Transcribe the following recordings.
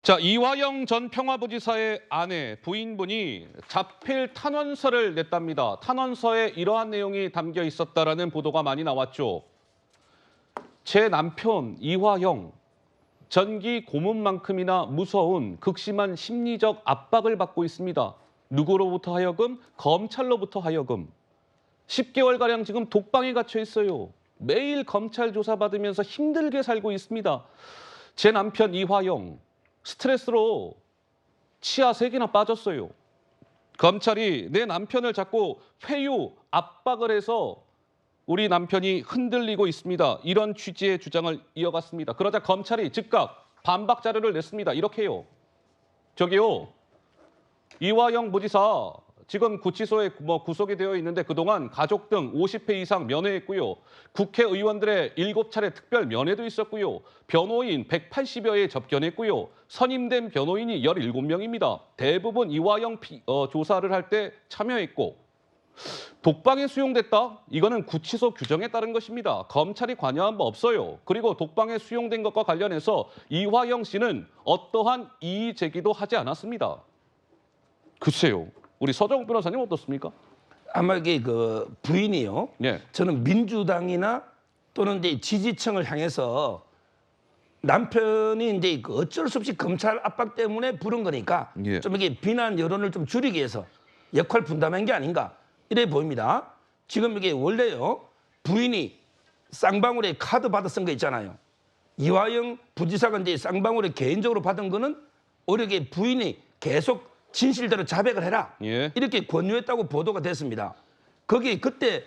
자, 이화영 전 평화부지사의 아내, 부인분이 자필 탄원서를 냈답니다. 탄원서에 이러한 내용이 담겨 있었다라는 보도가 많이 나왔죠. 제 남편 이화영, 전기 고문만큼이나 무서운 극심한 심리적 압박을 받고 있습니다. 누구로부터 하여금? 검찰로부터 하여금. 10개월가량 지금 독방에 갇혀 있어요. 매일 검찰 조사받으면서 힘들게 살고 있습니다. 제 남편 이화영, 스트레스로 치아 3개나 빠졌어요. 검찰이 내 남편을 자꾸 회유, 압박을 해서 우리 남편이 흔들리고 있습니다. 이런 취지의 주장을 이어갔습니다. 그러자 검찰이 즉각 반박 자료를 냈습니다. 이렇게요. 저기요, 이화영 부지사 지금 구치소에 구속이 되어 있는데 그동안 가족 등 50회 이상 면회했고요. 국회의원들의 7차례 특별 면회도 있었고요. 변호인 180여회 접견했고요. 선임된 변호인이 17명입니다. 대부분 이화영 조사를 할 때 참여했고, 독방에 수용됐다? 이거는 구치소 규정에 따른 것입니다. 검찰이 관여한 바 없어요. 그리고 독방에 수용된 것과 관련해서 이화영 씨는 어떠한 이의 제기도 하지 않았습니다. 글쎄요. 우리 서정욱 변호사님 어떻습니까? 아마 이게 그 부인이요. 예. 저는 민주당이나 또는 이제 지지층을 향해서 남편이 이제 그 어쩔 수 없이 검찰 압박 때문에 부른 거니까 예. 좀 이게 비난 여론을 좀 줄이기 위해서 역할 분담한 게 아닌가 이래 보입니다. 지금 이게 원래요 부인이 쌍방울에 카드 받아 쓴 거 있잖아요. 이화영 부지사가 이제 쌍방울에 개인적으로 받은 거는 오히려 이게 부인이 계속 진실대로 자백을 해라. 예. 이렇게 권유했다고 보도가 됐습니다. 거기 그때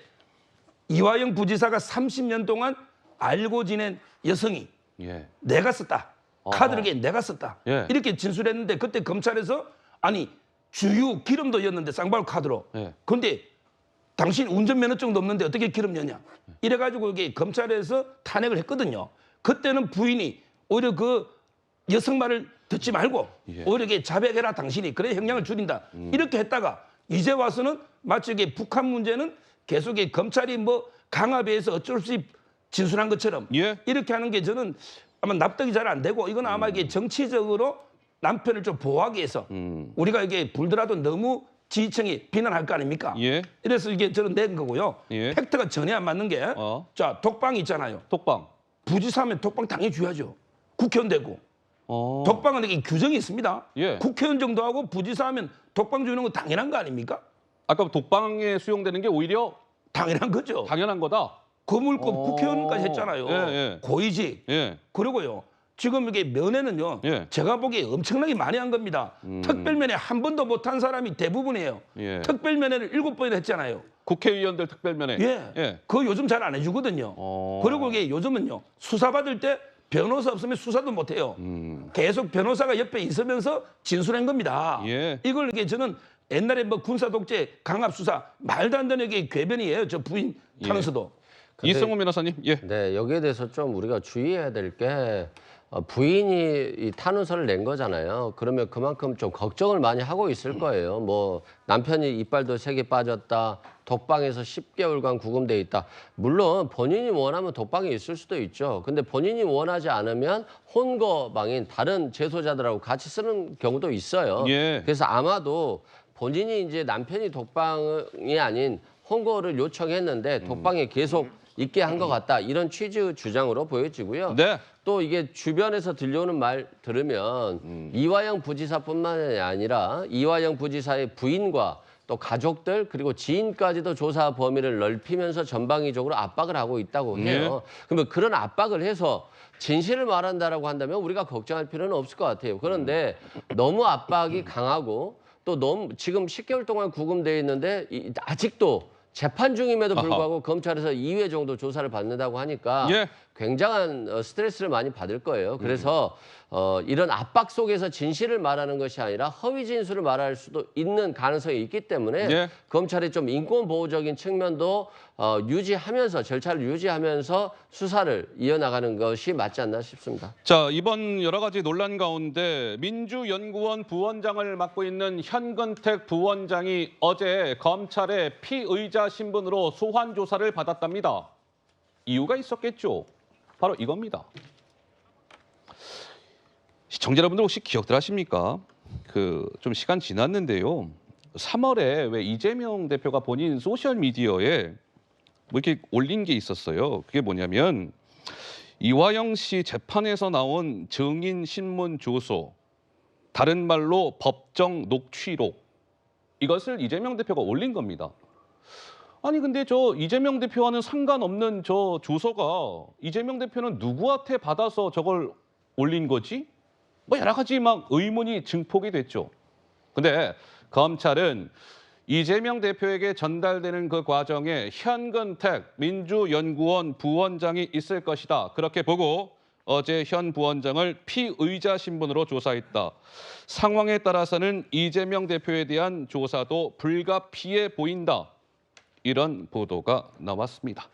이화영 부지사가 30년 동안 알고 지낸 여성이 예. 내가 썼다. 카드를 내가 썼다. 예. 이렇게 진술했는데 그때 검찰에서 아니 주유 기름도 였는데 쌍방울 카드로. 예. 그런데 당신 운전면허증도 없는데 어떻게 기름 넣냐. 이래가지고 이게 검찰에서 탄핵을 했거든요. 그때는 부인이 오히려 그 여성 말을 듣지 말고 예. 오히려 이게 자백해라 당신이 그래 형량을 줄인다 이렇게 했다가 이제 와서는 마치 이게 북한 문제는 계속 검찰이 뭐 강압에 해서 어쩔 수 없이 진술한 것처럼 예. 이렇게 하는 게 저는 아마 납득이 잘 안 되고 이건 아마 이게 정치적으로 남편을 좀 보호하기 위해서 우리가 이게 불더라도 너무 지지층이 비난할 거 아닙니까? 예. 이래서 이게 저는 낸 거고요. 예. 팩트가 전혀 안 맞는 게 자 독방 있잖아요. 독방. 부지사면 독방 당연히 줘야죠. 국회의원 되고. 독방은 이게 규정이 있습니다. 예. 국회의원 정도 하고 부지사하면 독방 주는 거 당연한 거 아닙니까? 아까 독방에 수용되는 게 오히려 당연한 거죠. 당연한 거다. 거물급 국회의원까지 했잖아요. 예, 예. 고위직. 예. 그리고요. 지금 이게 면회는요. 예. 제가 보기에 엄청나게 많이 한 겁니다. 특별면회 한 번도 못한 사람이 대부분이에요. 예. 특별면회를 7번이나 했잖아요. 국회의원들 특별면회. 예. 예. 그거 요즘 잘 안 해주거든요. 그리고 이게 요즘은요. 수사받을 때 변호사 없으면 수사도 못해요. 계속 변호사가 옆에 있으면서 진술한 겁니다. 예. 이걸 이게 저는 옛날에 뭐 군사 독재 강압 수사 말도 안 되는 게 궤변이에요. 저 부인 탄원서도. 이승훈 변호사님. 예. 네, 여기에 대해서 좀 우리가 주의해야 될 게 부인이 이 탄원서를 낸 거잖아요. 그러면 그만큼 좀 걱정을 많이 하고 있을 거예요. 뭐 남편이 이빨도 3개 빠졌다. 독방에서 10개월간 구금돼 있다. 물론 본인이 원하면 독방에 있을 수도 있죠. 근데 본인이 원하지 않으면 혼거방인 다른 재소자들하고 같이 쓰는 경우도 있어요. 예. 그래서 아마도 본인이 이제 남편이 독방이 아닌 혼거를 요청했는데 독방에 계속 있게 한 것 같다. 이런 취지의 주장으로 보여지고요. 네. 또 이게 주변에서 들려오는 말 들으면 이화영 부지사뿐만 아니라 이화영 부지사의 부인과 또 가족들 그리고 지인까지도 조사 범위를 넓히면서 전방위적으로 압박을 하고 있다고 해요. 그러면 그런 압박을 해서 진실을 말한다라고 한다면 우리가 걱정할 필요는 없을 것 같아요. 그런데 너무 압박이 강하고 또 너무 지금 10개월 동안 구금돼 있는데 아직도 재판 중임에도 불구하고 검찰에서 2회 정도 조사를 받는다고 하니까 예. 굉장한 스트레스를 많이 받을 거예요. 그래서 이런 압박 속에서 진실을 말하는 것이 아니라 허위 진술을 말할 수도 있는 가능성이 있기 때문에 예. 검찰이 좀 인권 보호적인 측면도 유지하면서 절차를 유지하면서 수사를 이어나가는 것이 맞지 않나 싶습니다. 자, 이번 여러 가지 논란 가운데 민주연구원 부원장을 맡고 있는 현근택 부원장이 어제 검찰의 피의자 신분으로 소환 조사를 받았답니다. 이유가 있었겠죠. 바로 이겁니다. 시청자 여러분들 혹시 기억들 하십니까? 좀 시간 지났는데요. 3월에 왜 이재명 대표가 본인 소셜 미디어에 뭐 이렇게 올린 게 있었어요. 그게 뭐냐면 이화영 씨 재판에서 나온 증인 신문 조서, 다른 말로 법정 녹취록, 이것을 이재명 대표가 올린 겁니다. 아니 근데 저 이재명 대표와는 상관없는 저 조서가 이재명 대표는 누구한테 받아서 저걸 올린 거지? 뭐 여러 가지 막 의문이 증폭이 됐죠. 근데 검찰은 이재명 대표에게 전달되는 그 과정에 현근택 민주연구원 부원장이 있을 것이다. 그렇게 보고 어제 현 부원장을 피의자 신분으로 조사했다. 상황에 따라서는 이재명 대표에 대한 조사도 불가피해 보인다. 이런 보도가 나왔습니다.